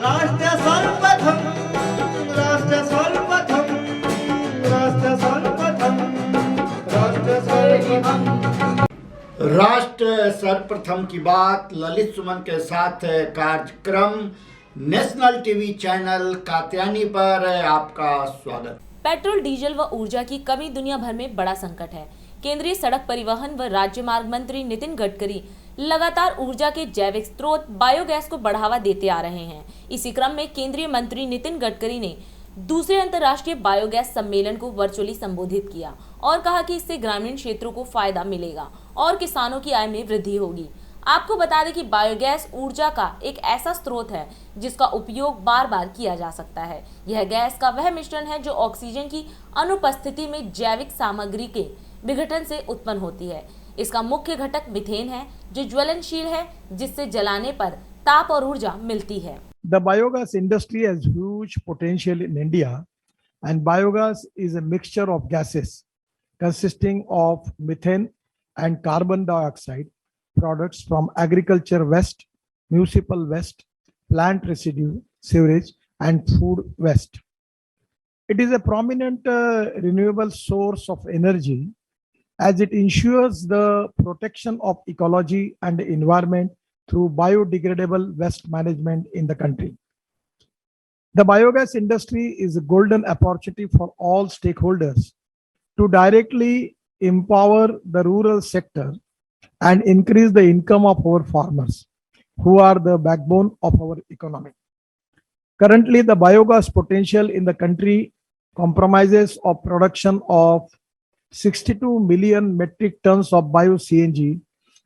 राष्ट्र सर्वप्रथम राष्ट्र सर्वप्रथम राष्ट्र सर्वप्रथम राष्ट्र सर्वप्रथम राष्ट्र सर्वप्रथम की बात ललित सुमन के साथ कार्यक्रम नेशनल टीवी चैनल कात्यायनी पर आपका स्वागत। पेट्रोल, डीजल व ऊर्जा की कमी दुनिया भर में बड़ा संकट है। केंद्रीय सड़क परिवहन व राज्य मार्ग मंत्री नितिन गडकरी लगातार ऊर्जा के जैविक स्रोत बायोगैस को बढ़ावा देते आ रहे हैं। इसी क्रम में केंद्रीय मंत्री नितिन गडकरी ने दूसरे अंतर्राष्ट्रीय बायोगैस सम्मेलन को वर्चुअली संबोधित किया और कहा कि इससे ग्रामीण क्षेत्रों को फायदा मिलेगा और किसानों की आय में वृद्धि होगी। आपको बता दें कि बायोगैस ऊर्जा का एक ऐसा स्रोत है जिसका उपयोग बार बार किया जा सकता है। यह गैस का वह मिश्रण है जो ऑक्सीजन की अनुपस्थिति में जैविक सामग्री के विघटन से उत्पन्न होती है। इसका मुख्य घटक मीथेन है जो ज्वलनशील है, जिससे जलाने पर ताप और ऊर्जा मिलती है। The biogas industry has huge potential in India, and biogas is a mixture of gases consisting of methane and carbon dioxide products from agriculture waste, municipal waste, plant residue, sewage, and food waste. It is a prominent renewable source of energy as it ensures the protection of ecology and the environment through biodegradable waste management in the country. The biogas industry is a golden opportunity for all stakeholders to directly empower the rural sector and increase the income of our farmers, who are the backbone of our economy. Currently, the biogas potential in the country compromises of production of 62 million metric tons of bio-CNG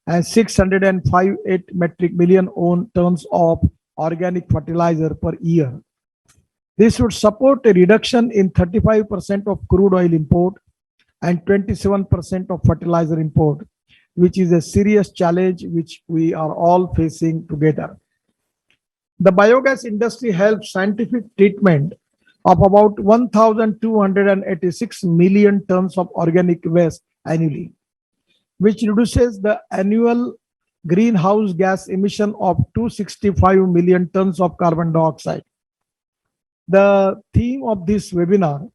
and 658 metric million tons of organic fertilizer per year. This would support a reduction in 35% of crude oil import and 27% of fertilizer import, which is a serious challenge which we are all facing together. The biogas industry helps scientific treatment of about 1,286 million tons of organic waste annually, which reduces the annual greenhouse gas emission of 265 million tons of carbon dioxide. The theme of this webinar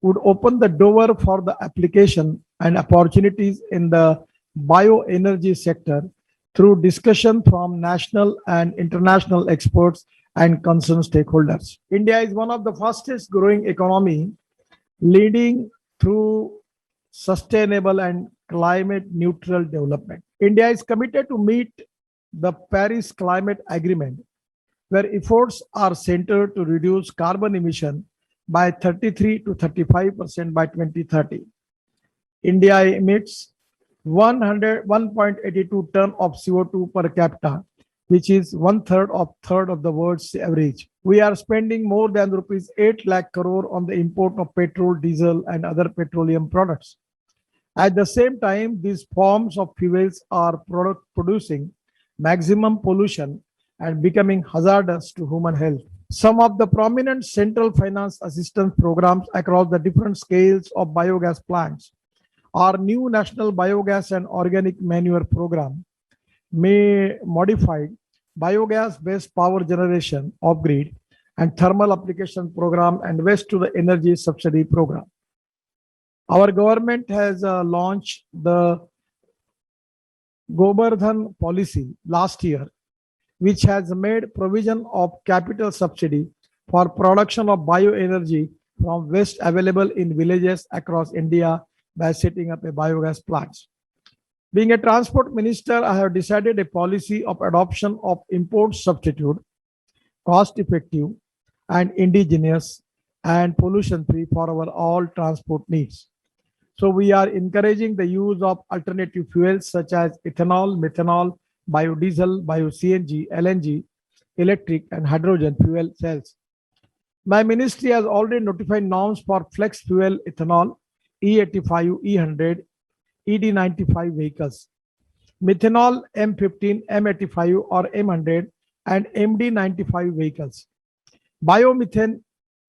would open the door for the application and opportunities in the bioenergy sector through discussion from national and international experts and concerned stakeholders. India is one of the fastest growing economy leading through sustainable and climate neutral development. India is committed to meet the Paris Climate Agreement, where efforts are centered to reduce carbon emission by 33 to 35% by 2030. India emits 1.82 ton of CO2 per capita, which is one third of the world's average. We are spending more than rupees 8 lakh crore on the import of petrol, diesel, and other petroleum products. At the same time, these forms of fuels are producing maximum pollution and becoming hazardous to human health. Some of the prominent central finance assistance programs across the different scales of biogas plants are new National Biogas and Organic Manure Program, may modified biogas-based power generation off-grid and thermal application program and waste to the energy subsidy program. Our government has launched the Gobardhan policy last year, which has made provision of capital subsidy for production of bioenergy from waste available in villages across India by setting up a biogas plants. Being a transport minister, I have decided a policy of adoption of import substitute, cost effective and indigenous and pollution free for our all transport needs. So we are encouraging the use of alternative fuels such as ethanol, methanol, biodiesel, bio-CNG, LNG, electric and hydrogen fuel cells. My ministry has already notified norms for flex fuel ethanol, E85, E100, ED95 vehicles, methanol M15, M85 or M100 and MD95 vehicles, biomethane,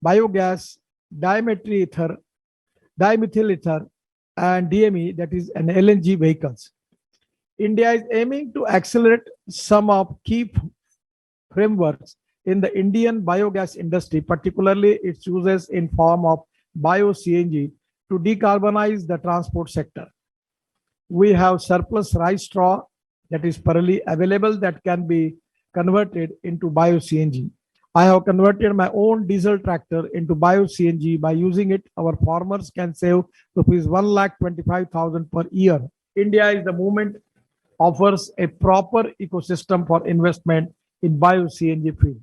biogas, dimethyl ether and DME, that is an LNG vehicles. India is aiming to accelerate some of key frameworks in the Indian biogas industry, particularly its uses in form of bio-CNG to decarbonize the transport sector. We have surplus rice straw that is readily available that can be converted into bio-CNG. I have converted my own diesel tractor into bio-CNG. By using it, our farmers can save rupees 1,25,000 per year. India is the movement offers a proper ecosystem for investment in bio-CNG field.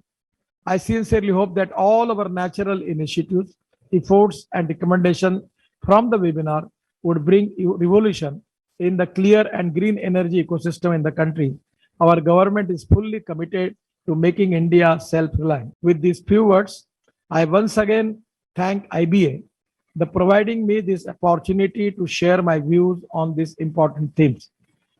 I sincerely hope that all our natural initiatives, efforts, and recommendations from the webinar would bring revolution in the clear and green energy ecosystem in the country. Our government is fully committed to making India self-reliant. With these few words, I once again thank IBA for providing me this opportunity to share my views on these important themes.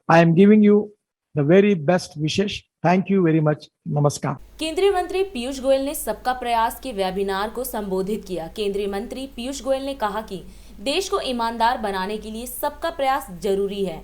I am giving you the very best wishes. Thank you very much. Namaskar. केंद्रीय मंत्री पीयूष गोयल ने सबका प्रयास के webinar को संबोधित किया। केंद्रीय मंत्री पीयूष गोयल ने कहा कि देश को ईमानदार बनाने के लिए सबका प्रयास जरूरी है।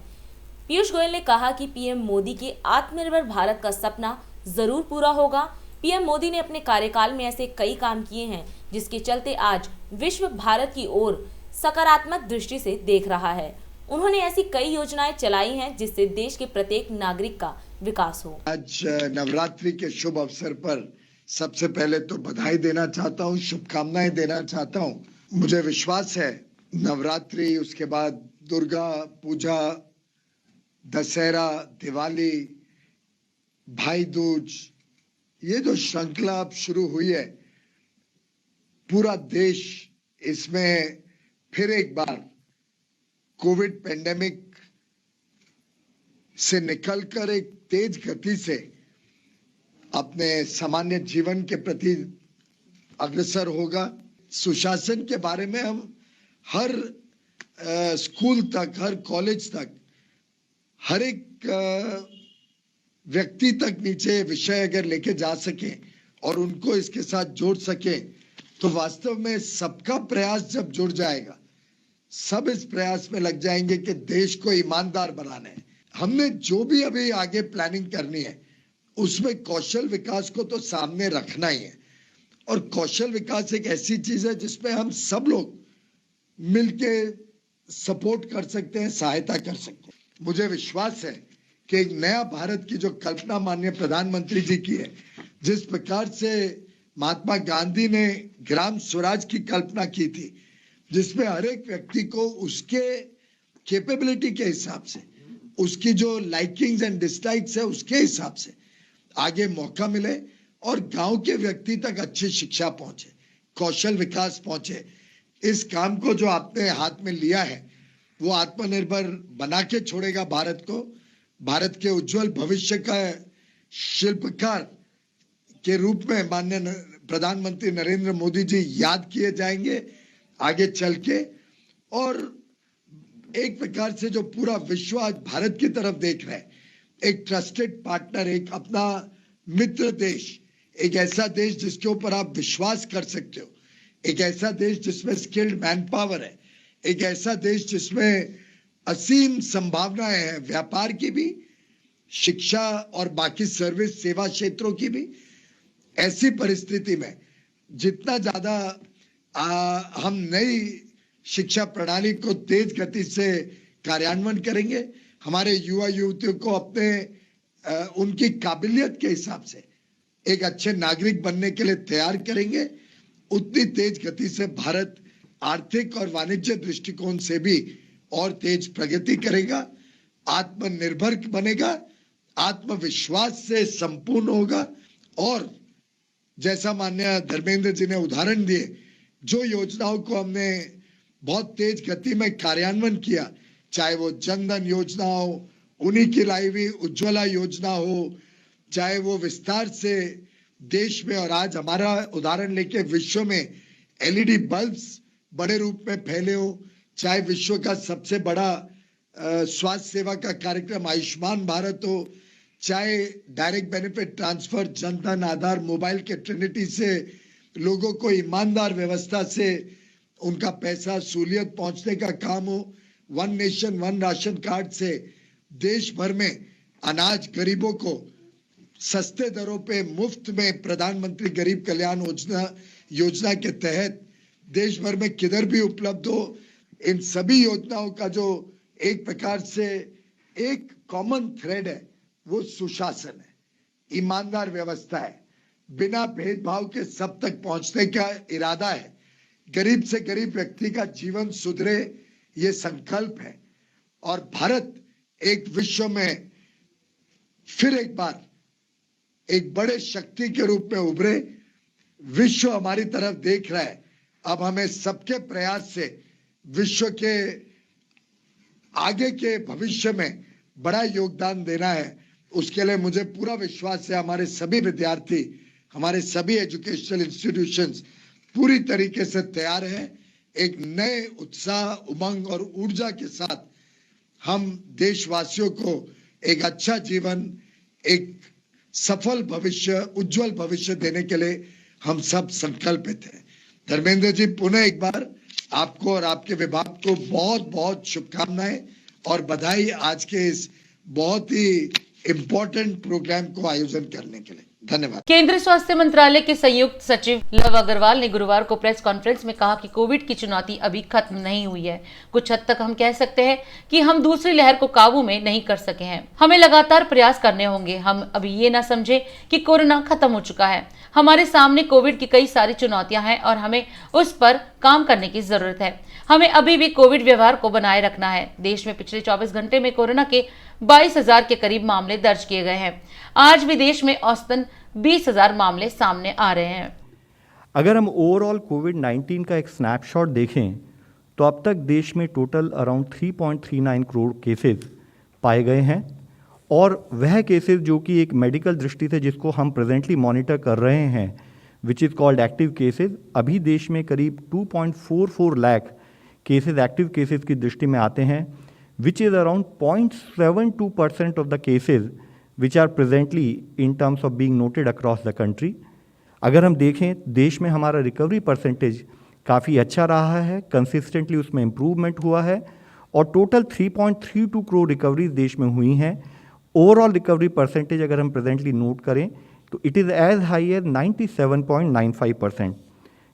पीयूष गोयल ने कहा कि पीएम मोदी के आत्मनिर्भर भारत का सपना जरूर पूरा होगा। पीएम मोदी ने अपने कार्यकाल में ऐसे कई काम किए हैं जिसके चलते आज विश्व भारत की ओर सकारात्मक दृष्टि से देख रहा है। उन्होंने ऐसी कई योजनाएं चलाई हैं जिससे देश के प्रत्येक नागरिक का विकास हो। आज नवरात्रि के शुभ अवसर पर सबसे पहले तो बधाई देना चाहता हूँ, शुभकामनाएं देना चाहता हूँ। मुझे विश्वास है नवरात्रि, उसके बाद दुर्गा पूजा, दशहरा, दिवाली, भाई दूज, ये जो श्रृंखला अब शुरू हुई है, पूरा देश इसमें फिर एक बार कोविड पेंडेमिक से निकलकर एक तेज गति से अपने सामान्य जीवन के प्रति अग्रसर होगा। सुशासन के बारे में हम हर स्कूल तक, हर कॉलेज तक, हर एक व्यक्ति तक नीचे विषय अगर लेके जा सके और उनको इसके साथ जोड़ सके तो वास्तव में सबका प्रयास जब जुड़ जाएगा, सब इस प्रयास में लग जाएंगे कि देश को ईमानदार बनाना है। हमने जो भी अभी आगे प्लानिंग करनी है उसमें कौशल विकास को तो सामने रखना ही है। और कौशल विकास एक ऐसी चीज है जिसमें हम सब लोग मिलके सपोर्ट कर सकते हैं, सहायता कर सकते हैं। मुझे विश्वास है कि एक नया भारत की जो कल्पना माननीय प्रधानमंत्री जी की है, जिस प्रकार से महात्मा गांधी ने ग्राम स्वराज की कल्पना की थी, जिसमें हर एक व्यक्ति को उसके कैपेबिलिटी के हिसाब से, उसकी जो लाइकिंग्स एंड डिसलाइक्स है उसके हिसाब से आगे मौका मिले और गांव के व्यक्ति तक अच्छी शिक्षा पहुंचे, कौशल विकास पहुंचे। इस काम को जो आपने हाथ में लिया है वो आत्मनिर्भर बना के छोड़ेगा भारत को। भारत के उज्जवल भविष्य का शिल्पकार के रूप में माननीय प्रधानमंत्री नरेंद्र मोदी जी याद किए जाएंगे आगे चल के। और एक प्रकार से जो पूरा विश्व आज भारत की तरफ देख रहा है, एक ट्रस्टेड पार्टनर, एक अपना मित्र देश, एक ऐसा देश जिसके ऊपर आप विश्वास कर सकते हो, एक ऐसा देश जिसमें स्किल्ड मैन पावर है, एक ऐसा देश जिसमें असीम संभावनाएं हैं, व्यापार की भी, शिक्षा और बाकी सर्विस सेवा क्षेत्रों की भी। ऐसी परिस्थिति में जितना ज्यादा हम नई शिक्षा प्रणाली को तेज गति से कार्यान्वयन करेंगे, हमारे युवा युवतियों को अपने उनकी काबिलियत के हिसाब से एक अच्छे नागरिक बनने के लिए तैयार करेंगे, उतनी तेज गति से भारत आर्थिक और वाणिज्य दृष्टिकोण से भी और तेज प्रगति करेगा, आत्मनिर्भर बनेगा, आत्मविश्वास से संपूर्ण होगा। और जैसा माननीय धर्मेंद्र जी ने उदाहरण दिए, जो योजनाओं को हमने बहुत तेज गति में कार्यान्वयन किया, चाहे वो जनधन योजना हो, उन्हीं की लाई हुई उज्ज्वला योजना हो, चाहे वो विस्तार से देश में और आज हमारा उदाहरण लेके विश्व में एलईडी बल्ब्स बड़े रूप में फैले हो, चाहे विश्व का सबसे बड़ा स्वास्थ्य सेवा का कार्यक्रम आयुष्मान भारत हो, चाहे डायरेक्ट बेनिफिट ट्रांसफर, जनधन, आधार, मोबाइल के ट्रिनिटी से लोगों को ईमानदार व्यवस्था से उनका पैसा सहूलियत पहुंचने का काम हो, one nation one ration card से देश भर में अनाज गरीबों को सस्ते दरों पे मुफ्त में प्रधानमंत्री गरीब कल्याण योजना के तहत देश भर में किधर भी उपलब्ध हो, इन सभी योजनाओं का जो एक प्रकार से एक कॉमन थ्रेड है वो सुशासन है, ईमानदार व्यवस्था है, बिना भेदभाव के सब तक पहुंचने का इरादा है, गरीब से गरीब व्यक्ति का जीवन सुधरे ये संकल्प है और भारत एक विश्व में फिर एक बार एक बड़े शक्ति के रूप में उभरे। विश्व हमारी तरफ देख रहा है। अब हमें सबके प्रयास से विश्व के आगे के भविष्य में बड़ा योगदान देना है। उसके लिए मुझे पूरा विश्वास है हमारे सभी विद्यार्थी, हमारे सभी एजुकेशनल इंस्टीट्यूशंस पूरी तरीके से तैयार हैं। एक नए उत्साह, उमंग और ऊर्जा के साथ हम देशवासियों को एक अच्छा जीवन, एक सफल भविष्य, उज्जवल भविष्य देने के लिए हम सब संकल्पित हैं। धर्मेंद्र जी, पुनः एक बार आपको और आपके विभाग को बहुत बहुत शुभकामनाएं और बधाई आज के इस बहुत ही इम्पोर्टेंट प्रोग्राम को आयोजन करने के लिए। धन्यवाद। केंद्रीय स्वास्थ्य मंत्रालय के संयुक्त सचिव लव अग्रवाल ने गुरुवार को प्रेस कॉन्फ्रेंस में कहा कि कोविड की चुनौती अभी खत्म नहीं हुई है। कुछ हद तक हम कह सकते हैं कि हम दूसरी लहर को काबू में नहीं कर सके हैं। हमें लगातार प्रयास करने होंगे। हम अभी ये ना समझे कि कोरोना खत्म हो चुका है। हमारे सामने कोविड की कई सारी चुनौतियां हैं और हमें उस पर काम करने की जरूरत है। हमें अभी भी कोविड व्यवहार को बनाए रखना है। देश में पिछले 24 घंटे में कोरोना के 22,000 के करीब मामले दर्ज किए गए हैं। आज भी देश में औसतन 20,000 मामले सामने आ रहे हैं। अगर हम ओवरऑल कोविड-19 का एक स्नैपशॉट देखें तो अब तक देश में टोटल अराउंड 3.39 करोड़ केसेस पाए गए हैं और वह केसेस जो कि एक मेडिकल दृष्टि से जिसको हम प्रेजेंटली मॉनिटर कर रहे हैं which is called active cases, अभी देश में करीब 2.44 लाख केसेस एक्टिव केसेस की दृष्टि में आते हैं which is around 0.72% of the cases which are presently in terms of being noted across the country। अगर हम देखें देश में हमारा रिकवरी परसेंटेज काफ़ी अच्छा रहा है, कंसिस्टेंटली उसमें इम्प्रूवमेंट हुआ है और टोटल 3.32 करोड़ रिकवरीज देश में हुई हैं। ओवरऑल रिकवरी परसेंटेज अगर हम प्रेजेंटली नोट करें तो it is as high as 97.95%।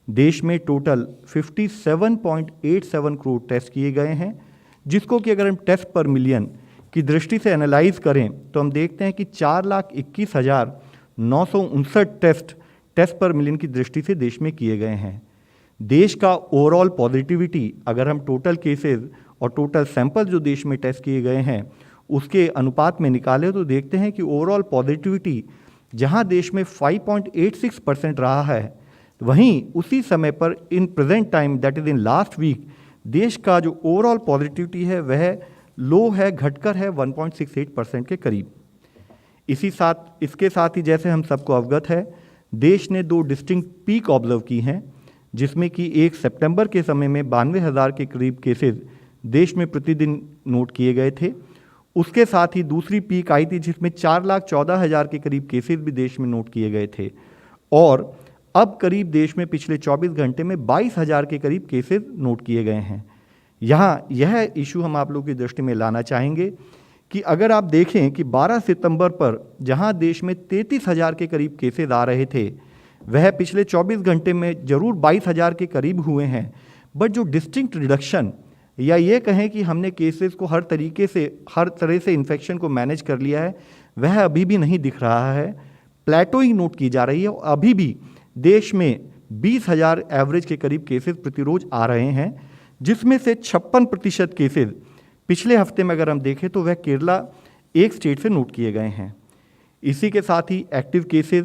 देश में टोटल 57.87 करोड़ टेस्ट किए गए हैं, जिसको कि अगर हम टेस्ट पर मिलियन की दृष्टि से एनालाइज करें तो हम देखते हैं कि 4,21,959 टेस्ट पर मिलियन की दृष्टि से देश में किए गए हैं। देश का ओवरऑल पॉजिटिविटी अगर हम टोटल केसेस और टोटल सैंपल जो देश में टेस्ट किए गए हैं उसके अनुपात में निकालें तो देखते हैं कि ओवरऑल पॉजिटिविटी जहां देश में 5.86% रहा है, वहीं उसी समय पर in present time that is in last week देश का जो ओवरऑल पॉजिटिविटी है वह लो है, घटकर है 1.68% के करीब। इसके साथ ही जैसे हम सबको अवगत है देश ने 2 डिस्टिंक्ट पीक ऑब्जर्व की हैं, जिसमें कि 1 सितंबर के समय में 92,000 के करीब केसेस देश में प्रतिदिन नोट किए गए थे। उसके साथ ही दूसरी पीक आई थी जिसमें 4,14,000 के करीब केसेस भी देश में नोट किए गए थे और अब करीब देश में पिछले 24 घंटे में 22,000 के करीब केसेस नोट किए गए हैं। यहाँ यह इशू हम आप लोगों की दृष्टि में लाना चाहेंगे कि अगर आप देखें कि 12 सितंबर पर जहाँ देश में 33,000 के करीब केसेस आ रहे थे वह पिछले 24 घंटे में ज़रूर 22,000 के करीब हुए हैं, बट जो डिस्टिंक्ट रिडक्शन या ये कहें कि हमने केसेस को हर तरह से इन्फेक्शन को मैनेज कर लिया है वह अभी भी नहीं दिख रहा है। प्लेटोइंग नोट की जा रही है और अभी भी देश में 20,000 एवरेज के करीब केसेस प्रतिरोज आ रहे हैं, जिसमें से 56% केसेस पिछले हफ्ते में अगर हम देखें तो वह केरला एक स्टेट से नोट किए गए हैं। इसी के साथ ही एक्टिव केसेस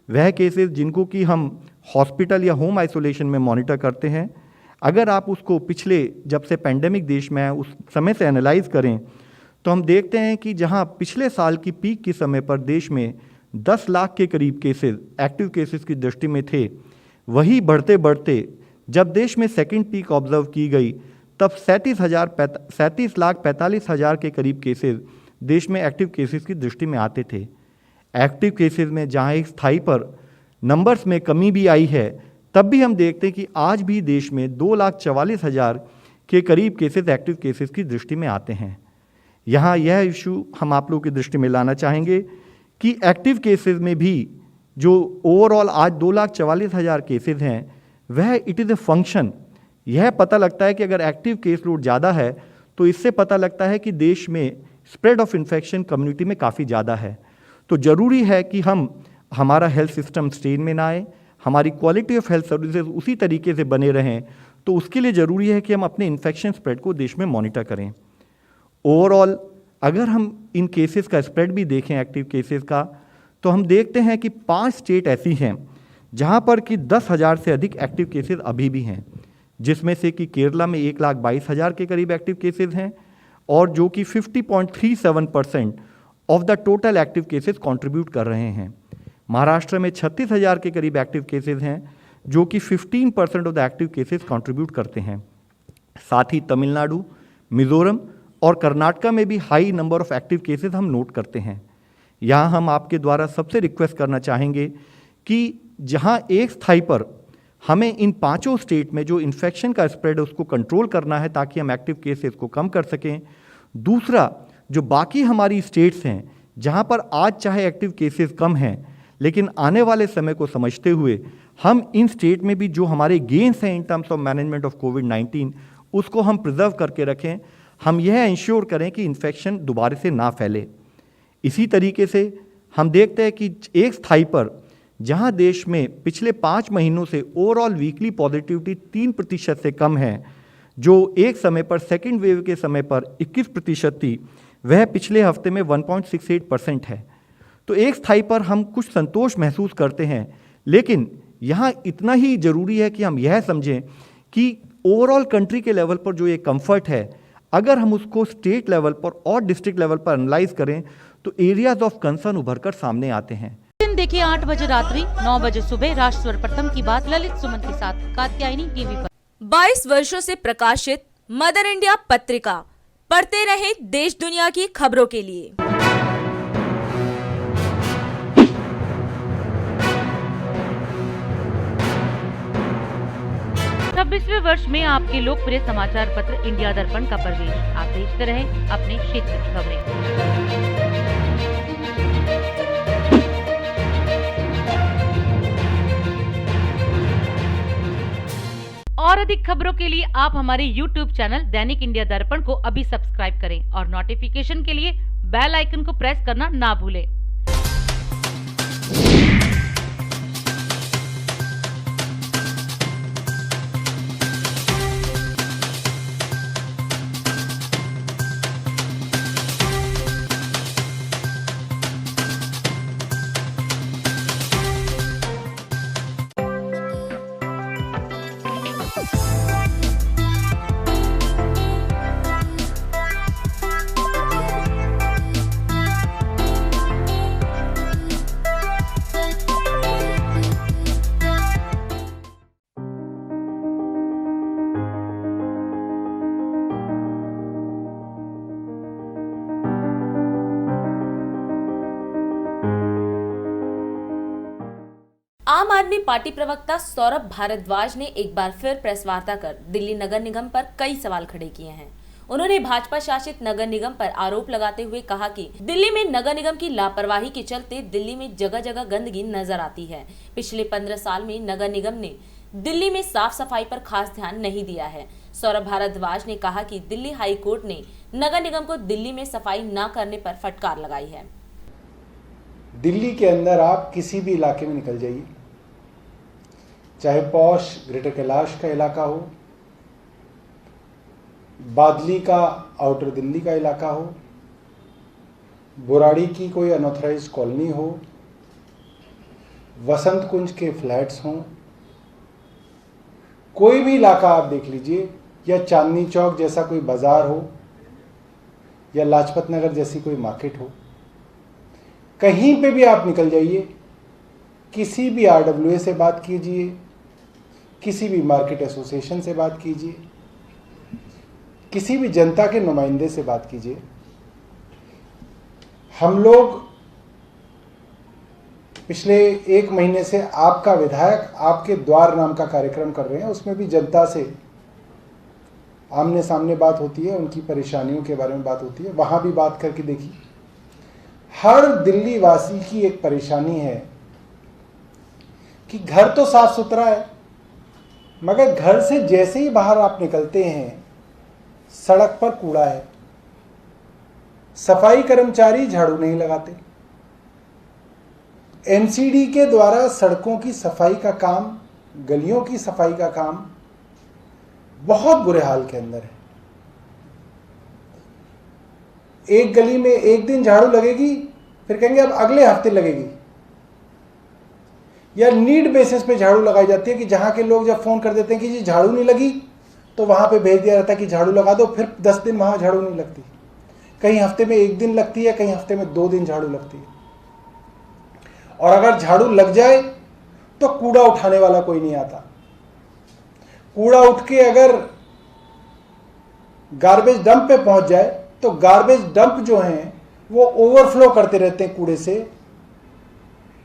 वह केसेस जिनको कि हम हॉस्पिटल या होम आइसोलेशन में मॉनिटर करते हैं, अगर आप उसको पिछले जब से पेंडेमिक देश में है उस समय से एनालाइज करें तो हम देखते हैं कि जहां पिछले साल की पीक के समय पर देश में 10 लाख के करीब केसेस एक्टिव केसेस की दृष्टि में थे, वही बढ़ते बढ़ते जब देश में सेकंड पीक ऑब्जर्व की गई तब 37,45,000 के करीब केसेस देश में एक्टिव केसेस की दृष्टि में आते थे। एक्टिव केसेस में जहां एक स्थाई पर नंबर्स में कमी भी आई है, तब भी हम देखते हैं कि आज भी देश में 2,44,000 के करीब केसेस एक्टिव केसेस की दृष्टि में आते हैं। यहाँ यह इशू हम आप लोगों की दृष्टि में लाना चाहेंगे कि एक्टिव केसेस में भी जो ओवरऑल आज 2,44,000 केसेस हैं, वह इट इज़ ए फंक्शन। यह पता लगता है कि अगर एक्टिव केस लोड ज़्यादा है तो इससे पता लगता है कि देश में स्प्रेड ऑफ इन्फेक्शन कम्युनिटी में काफ़ी ज़्यादा है। तो ज़रूरी है कि हमारा हेल्थ सिस्टम स्ट्रेन में ना आए, हमारी क्वालिटी ऑफ हेल्थ सर्विसेज उसी तरीके से बने रहें। तो उसके लिए ज़रूरी है कि हम अपने इन्फेक्शन स्प्रेड को देश में मॉनिटर करें। ओवरऑल अगर हम इन केसेस का स्प्रेड भी देखें, एक्टिव केसेस का, तो हम देखते हैं कि 5 स्टेट ऐसी हैं जहां पर कि 10,000 से अधिक एक्टिव केसेस अभी भी हैं, जिसमें से कि केरला में 1,22,000 के करीब एक्टिव केसेस हैं और जो कि 50.37% of the total active cases contribute कर रहे हैं। महाराष्ट्र में 36,000 के करीब एक्टिव केसेस हैं जो कि 15% of the active cases contribute करते हैं। साथ ही तमिलनाडु, मिजोरम और कर्नाटका में भी high number of active cases हम नोट करते हैं। यहाँ हम आपके द्वारा सबसे रिक्वेस्ट करना चाहेंगे कि जहाँ एक स्थाई पर हमें इन 5 स्टेट में जो इन्फेक्शन का स्प्रेड है उसको कंट्रोल करना है ताकि हम एक्टिव केसेस को कम कर सकें। दूसरा, जो बाकी हमारी स्टेट्स हैं जहाँ पर आज चाहे एक्टिव केसेस कम हैं, लेकिन आने वाले समय को समझते हुए हम इन स्टेट में भी जो हमारे गेन्स हैं in terms of management of कोविड-19 उसको हम प्रिजर्व करके रखें। हम यह इंश्योर करें कि इन्फेक्शन दोबारा से ना फैले। इसी तरीके से हम देखते हैं कि एक स्थाई पर जहां देश में पिछले 5 महीनों से ओवरऑल वीकली पॉजिटिविटी 3% से कम है, जो एक समय पर सेकेंड वेव के समय पर 21% थी, वह पिछले हफ्ते में 1.68% है। तो एक स्थाई पर हम कुछ संतोष महसूस करते हैं, लेकिन यहाँ इतना ही जरूरी है कि हम यह समझें कि ओवरऑल कंट्री के लेवल पर जो ये कंफर्ट है, अगर हम उसको स्टेट लेवल पर और डिस्ट्रिक्ट लेवल पर एनालाइज करें तो एरियाज ऑफ कंसर्न उभर कर सामने आते हैं। दिन देखिए 8 बजे रात्रि 9 बजे सुबह राष्ट्र सर्वप्रथम की बात ललित सुमन के साथ कात्यायनी टीवी पर। 22 वर्षों से प्रकाशित मदर इंडिया पत्रिका, पढ़ते रहे देश दुनिया की खबरों के लिए। 26वें वर्ष में आपके लोकप्रिय समाचार पत्र इंडिया दर्पण का प्रवेश। आप देखते रहे अपने क्षेत्र की खबरें। और अधिक खबरों के लिए आप हमारे YouTube चैनल दैनिक इंडिया दर्पण को अभी सब्सक्राइब करें और नोटिफिकेशन के लिए बेल आइकन को प्रेस करना ना भूलें। आम आदमी पार्टी प्रवक्ता सौरभ भारद्वाज ने एक बार फिर प्रेस वार्ता कर दिल्ली नगर निगम पर कई सवाल खड़े किए हैं। उन्होंने भाजपा शासित नगर निगम पर आरोप लगाते हुए कहा कि दिल्ली में नगर निगम की लापरवाही के चलते दिल्ली में जगह जगह गंदगी नजर आती है। पिछले 15 साल में नगर निगम ने दिल्ली में साफ सफाई पर खास ध्यान नहीं दिया है। सौरभ भारद्वाज ने कहा कि दिल्ली हाई कोर्ट ने नगर निगम को दिल्ली में सफाई न करने पर फटकार लगाई है। दिल्ली के अंदर आप किसी भी इलाके में निकल जाइए, चाहे पॉश ग्रेटर कैलाश का इलाका हो, बादली का आउटर दिल्ली का इलाका हो, बुराड़ी की कोई अनऑथराइज्ड कॉलोनी हो, वसंत कुंज के फ्लैट्स हों, कोई भी इलाका आप देख लीजिए, या चांदनी चौक जैसा कोई बाजार हो, या लाजपत नगर जैसी कोई मार्केट हो, कहीं पे भी आप निकल जाइए, किसी भी RWA से बात कीजिए, किसी भी मार्केट एसोसिएशन से बात कीजिए, किसी भी जनता के नुमाइंदे से बात कीजिए। हम लोग पिछले 1 महीने से आपका विधायक आपके द्वार नाम का कार्यक्रम कर रहे हैं। उसमें भी जनता से आमने सामने बात होती है, उनकी परेशानियों के बारे में बात होती है। वहां भी बात करके देखिए। हर दिल्ली वासी की एक परेशानी है कि घर तो साफ सुथरा है, मगर घर से जैसे ही बाहर आप निकलते हैं सड़क पर कूड़ा है, सफाई कर्मचारी झाड़ू नहीं लगाते, एमसीडी के द्वारा सड़कों की सफाई का काम, गलियों की सफाई का काम बहुत बुरे हाल के अंदर है। एक गली में एक दिन झाड़ू लगेगी, फिर कहेंगे अब अगले हफ्ते लगेगी, या नीड बेसिस पे झाड़ू लगाई जाती है कि जहां के लोग जब फोन कर देते हैं कि जी झाड़ू नहीं लगी, तो वहां पे भेज दिया जाता है कि झाड़ू लगा दो, फिर 10 दिन वहां झाड़ू नहीं लगती। कहीं हफ्ते में 1 दिन लगती है, कहीं हफ्ते में 2 दिन झाड़ू लगती है। और अगर झाड़ू लग जाए तो कूड़ा उठाने वाला कोई नहीं आता। कूड़ा उठ के अगर गार्बेज डंप पे पहुंच जाए तो गार्बेज डंप जो हैं वो ओवरफ्लो करते रहते हैं कूड़े से,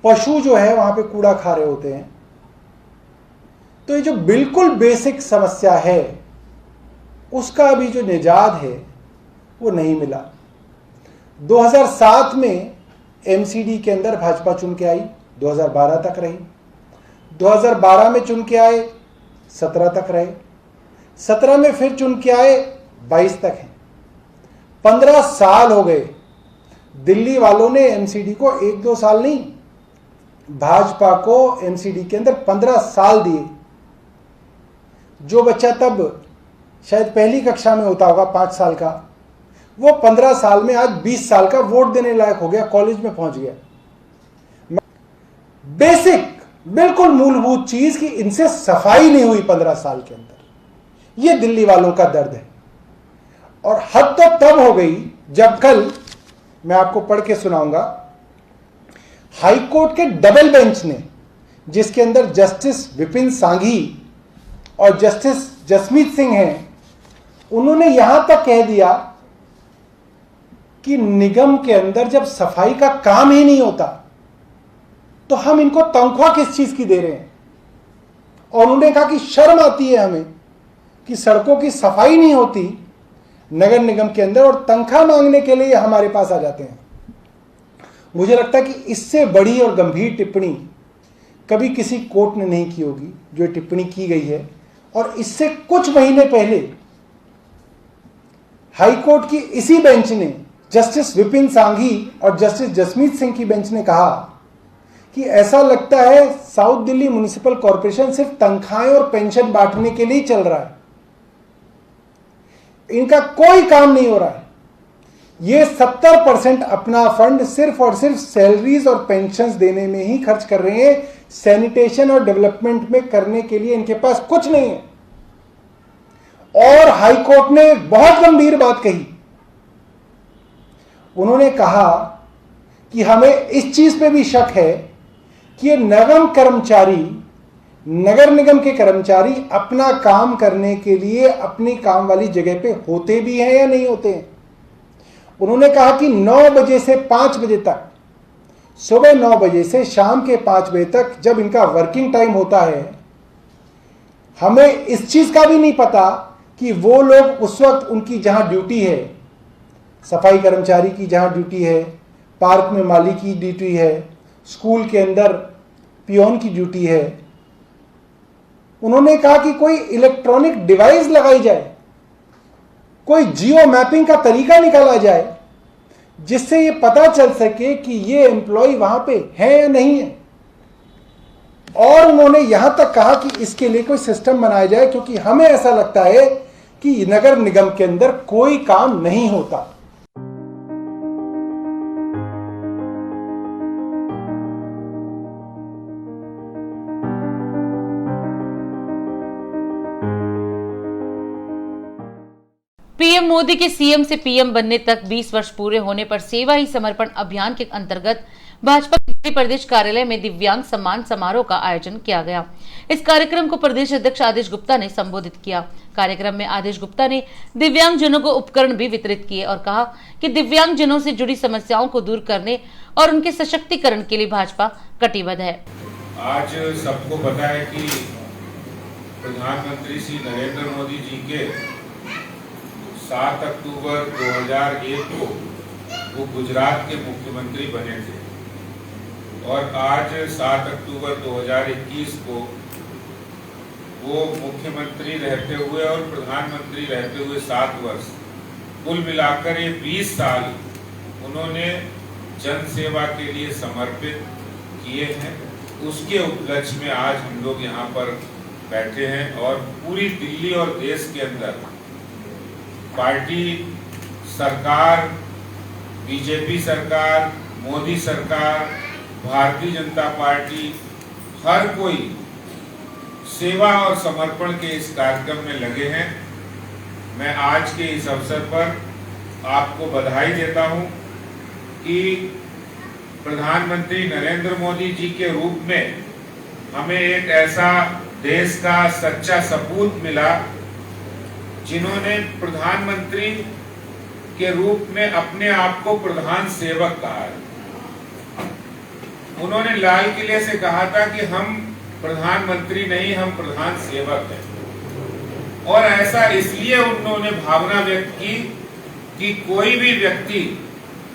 पशु जो है वहां पे कूड़ा खा रहे होते हैं। तो ये जो बिल्कुल बेसिक समस्या है उसका अभी जो निजात है वो नहीं मिला। 2007 में एमसीडी के अंदर भाजपा चुन के आई, 2012 तक रही, 2012 में चुन के आए 17 तक रहे, 17 में फिर चुन के आए 22 तक हैं। 15 साल हो गए। दिल्ली वालों ने एमसीडी को 1-2 साल नहीं, भाजपा को एमसीडी के अंदर 15 साल दिए। जो बच्चा तब शायद पहली कक्षा में होता होगा 5 साल का, वो 15 साल में आज 20 साल का वोट देने लायक हो गया, कॉलेज में पहुंच गया। बेसिक बिल्कुल मूलभूत चीज कि इनसे सफाई नहीं हुई 15 साल के अंदर। यह दिल्ली वालों का दर्द है। और हद तो तब हो गई जब कल मैं आपको पढ़ के सुनाऊंगा, हाई कोर्ट के डबल बेंच ने, जिसके अंदर जस्टिस विपिन सांघी और जस्टिस जसमीत सिंह हैं, उन्होंने यहां तक कह दिया कि निगम के अंदर जब सफाई का काम ही नहीं होता तो हम इनको तनख्वाह किस चीज की दे रहे हैं। और उन्होंने कहा कि शर्म आती है हमें कि सड़कों की सफाई नहीं होती नगर निगम के अंदर और तनख्वाह मांगने के लिए हमारे पास आ जाते हैं। मुझे लगता है कि इससे बड़ी और गंभीर टिप्पणी कभी किसी कोर्ट ने नहीं की होगी जो टिप्पणी की गई है। और इससे कुछ महीने पहले हाई कोर्ट की इसी बेंच ने, जस्टिस विपिन सांघी और जस्टिस जसमीत सिंह की बेंच ने कहा कि ऐसा लगता है साउथ दिल्ली म्युनिसिपल कॉर्पोरेशन सिर्फ तनख्वाहें और पेंशन बांटने के लिए चल रहा है, इनका कोई काम नहीं हो रहा है। ये 70% अपना फंड सिर्फ और सिर्फ सैलरीज और पेंशन्स देने में ही खर्च कर रहे हैं, सैनिटेशन और डेवलपमेंट में करने के लिए इनके पास कुछ नहीं है। और हाई कोर्ट ने बहुत गंभीर बात कही। उन्होंने कहा कि हमें इस चीज पे भी शक है कि ये नगर निगम के कर्मचारी अपना काम करने के लिए अपनी काम वाली जगह पे होते भी हैं या नहीं होते हैं। उन्होंने कहा कि 9 बजे से 5 बजे तक, सुबह 9 बजे से शाम के 5 बजे तक जब इनका वर्किंग टाइम होता है, हमें इस चीज का भी नहीं पता कि वो लोग उस वक्त उनकी जहां ड्यूटी है, सफाई कर्मचारी की जहां ड्यूटी है, पार्क में माली की ड्यूटी है, स्कूल के अंदर पियोन की ड्यूटी है। उन्होंने कहा कि कोई इलेक्ट्रॉनिक डिवाइस लगाई जाए, कोई जियो मैपिंग का तरीका निकाला जाए जिससे ये पता चल सके कि ये एम्प्लॉय वहां पे है या नहीं है। और उन्होंने यहां तक कहा कि इसके लिए कोई सिस्टम बनाया जाए, क्योंकि हमें ऐसा लगता है कि नगर निगम के अंदर कोई काम नहीं होता। पीएम मोदी के सीएम से पीएम बनने तक 20 वर्ष पूरे होने पर सेवा ही समर्पण अभियान के अंतर्गत भाजपा के प्रदेश कार्यालय में दिव्यांग सम्मान समारोह का आयोजन किया गया। इस कार्यक्रम को प्रदेश अध्यक्ष आदेश गुप्ता ने संबोधित किया। कार्यक्रम में आदेश गुप्ता ने दिव्यांग जनों को उपकरण भी वितरित किए और कहा कि दिव्यांग जनों से जुड़ी समस्याओं को दूर करने और उनके सशक्तिकरण के लिए भाजपा कटिबद्ध है। आज सबको पता है कि प्रधानमंत्री श्री नरेंद्र मोदी जी के 7 अक्टूबर 2001 को वो गुजरात के मुख्यमंत्री बने थे और आज 7 अक्टूबर 2021 को वो मुख्यमंत्री रहते हुए और प्रधानमंत्री रहते हुए 7 वर्ष, कुल मिलाकर ये 20 साल उन्होंने जन सेवा के लिए समर्पित किए हैं। उसके उपलक्ष्य में आज हम लोग यहाँ पर बैठे हैं और पूरी दिल्ली और देश के अंदर पार्टी सरकार, बीजेपी सरकार, मोदी सरकार, भारतीय जनता पार्टी, हर कोई सेवा और समर्पण के इस कार्यक्रम में लगे हैं। मैं आज के इस अवसर पर आपको बधाई देता हूं कि प्रधानमंत्री नरेंद्र मोदी जी के रूप में हमें एक ऐसा देश का सच्चा सपूत मिला जिन्होंने प्रधानमंत्री के रूप में अपने आप को प्रधान सेवक कहा है। उन्होंने लाल किले से कहा था कि हम प्रधानमंत्री नहीं, हम प्रधान सेवक हैं। और ऐसा इसलिए उन्होंने भावना व्यक्त की कि कोई भी व्यक्ति,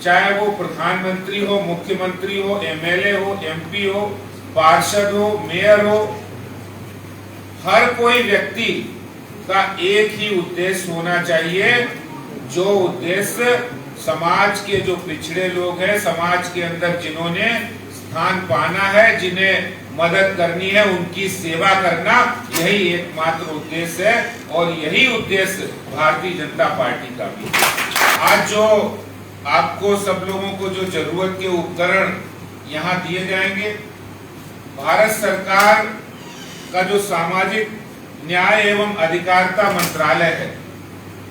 चाहे वो प्रधानमंत्री हो, मुख्यमंत्री हो, एमएलए हो, एमपी हो, पार्षद हो, मेयर हो, हर कोई व्यक्ति का एक ही उद्देश्य होना चाहिए, जो उद्देश्य समाज के जो पिछड़े लोग हैं, समाज के अंदर जिन्होंने स्थान पाना है, जिन्हें मदद करनी है, उनकी सेवा करना, यही एकमात्र उद्देश्य है और यही उद्देश्य भारतीय जनता पार्टी का भी है। आज जो आपको सब लोगों को जो जरूरत के उपकरण यहाँ दिए जाएंगे, भारत सरकार का जो सामाजिक न्याय एवं अधिकारिता मंत्रालय है,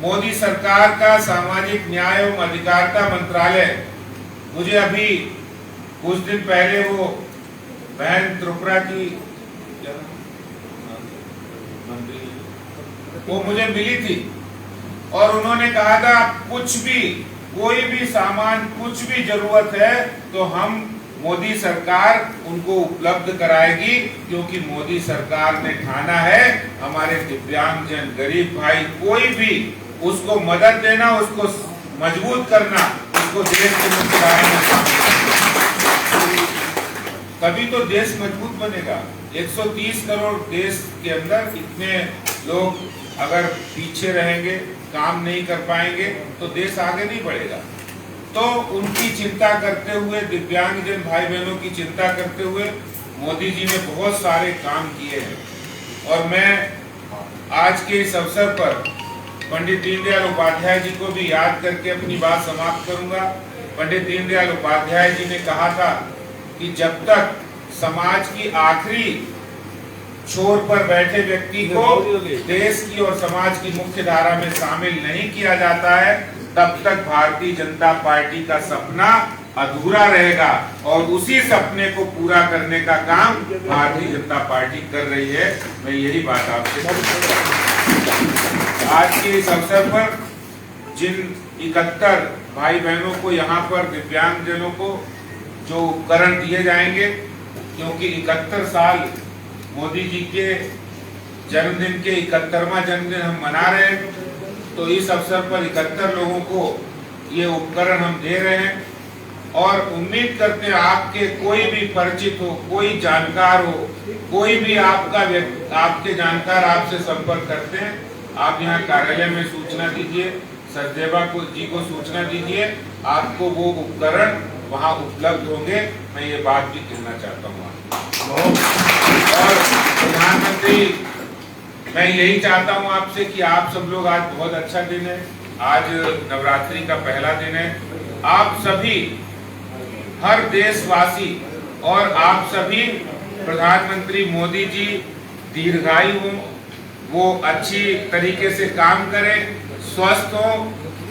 मोदी सरकार का सामाजिक न्याय एवं अधिकारिता मंत्रालय, मुझे अभी कुछ दिन पहले वो बहन त्रिपुरा की मंत्री वो मुझे मिली थी और उन्होंने कहा था कुछ भी, कोई भी सामान, कुछ भी जरूरत है तो हम मोदी सरकार उनको उपलब्ध कराएगी, क्योंकि मोदी सरकार ने ठाना है हमारे दिव्यांगजन, गरीब भाई, कोई भी उसको मदद देना, उसको मजबूत करना, उसको देश के मुख्यधारा में शामिल करना। तभी तो देश मजबूत बनेगा। 130 करोड़ देश के अंदर इतने लोग अगर पीछे रहेंगे, काम नहीं कर पाएंगे तो देश आगे नहीं बढ़ेगा। तो उनकी चिंता करते हुए, दिव्यांगजन भाई बहनों की चिंता करते हुए मोदी जी ने बहुत सारे काम किए हैं। और मैं आज के इस अवसर पर पंडित दीनदयाल उपाध्याय जी को भी याद करके अपनी बात समाप्त करूंगा। पंडित दीनदयाल उपाध्याय जी ने कहा था कि जब तक समाज की आखिरी छोर पर बैठे व्यक्ति को देश की और समाज की मुख्य धारा में शामिल नहीं किया जाता है, तब तक भारतीय जनता पार्टी का सपना अधूरा रहेगा और उसी सपने को पूरा करने का काम भारतीय जनता पार्टी कर रही है। मैं यही बात आपसे आज के इस अवसर पर जिन 71 भाई बहनों को यहाँ पर दिव्यांगजनों को जो उपकरण दिए जाएंगे, क्योंकि 71 साल मोदी जी के जन्मदिन के 71वां जन्मदिन हम मना रहे हैं, तो इस अवसर पर 71 लोगों को ये उपकरण हम दे रहे हैं और उम्मीद करते हैं आपके कोई भी परिचित हो, कोई जानकार हो, कोई भी आपके जानकार आपसे संपर्क करते हैं, आप यहाँ कार्यालय में सूचना दीजिए, सचदेवा जी को सूचना दीजिए, आपको वो उपकरण वहाँ उपलब्ध होंगे। मैं ये बात भी कहना चाहता हूँ। और प्रधानमंत्री, मैं यही चाहता हूँ आपसे कि आप सब लोग, आज बहुत अच्छा दिन है, आज नवरात्रि का पहला दिन है, आप सभी, हर देशवासी और आप सभी प्रधानमंत्री मोदी जी दीर्घायु हों, वो अच्छी तरीके से काम करें, स्वस्थ हो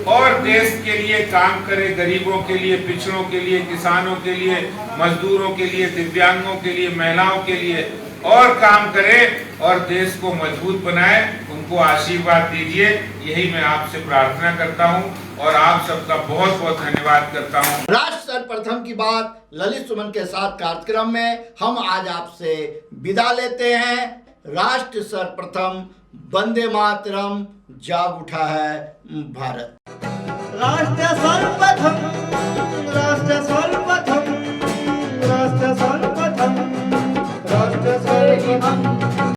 और देश के लिए काम करे, गरीबों के लिए, पिछड़ों के लिए, किसानों के लिए, मजदूरों के लिए, दिव्यांगों के लिए, महिलाओं के लिए और काम करे और देश को मजबूत बनाए। उनको आशीर्वाद दीजिए, यही मैं आपसे प्रार्थना करता हूं और आप सबका बहुत बहुत धन्यवाद करता हूं। राष्ट्र सर्वप्रथम की बात ललित सुमन के साथ कार्यक्रम में हम आज आपसे विदा लेते हैं। राष्ट्र सर्वप्रथम, वंदे मातरम, जाग उठा है भारत। राष्ट्र सर्वप्रथम राष्ट्र सर्वप्रथम राष्ट्र सर्वप्रथम राष्ट्र सर्वप्रथम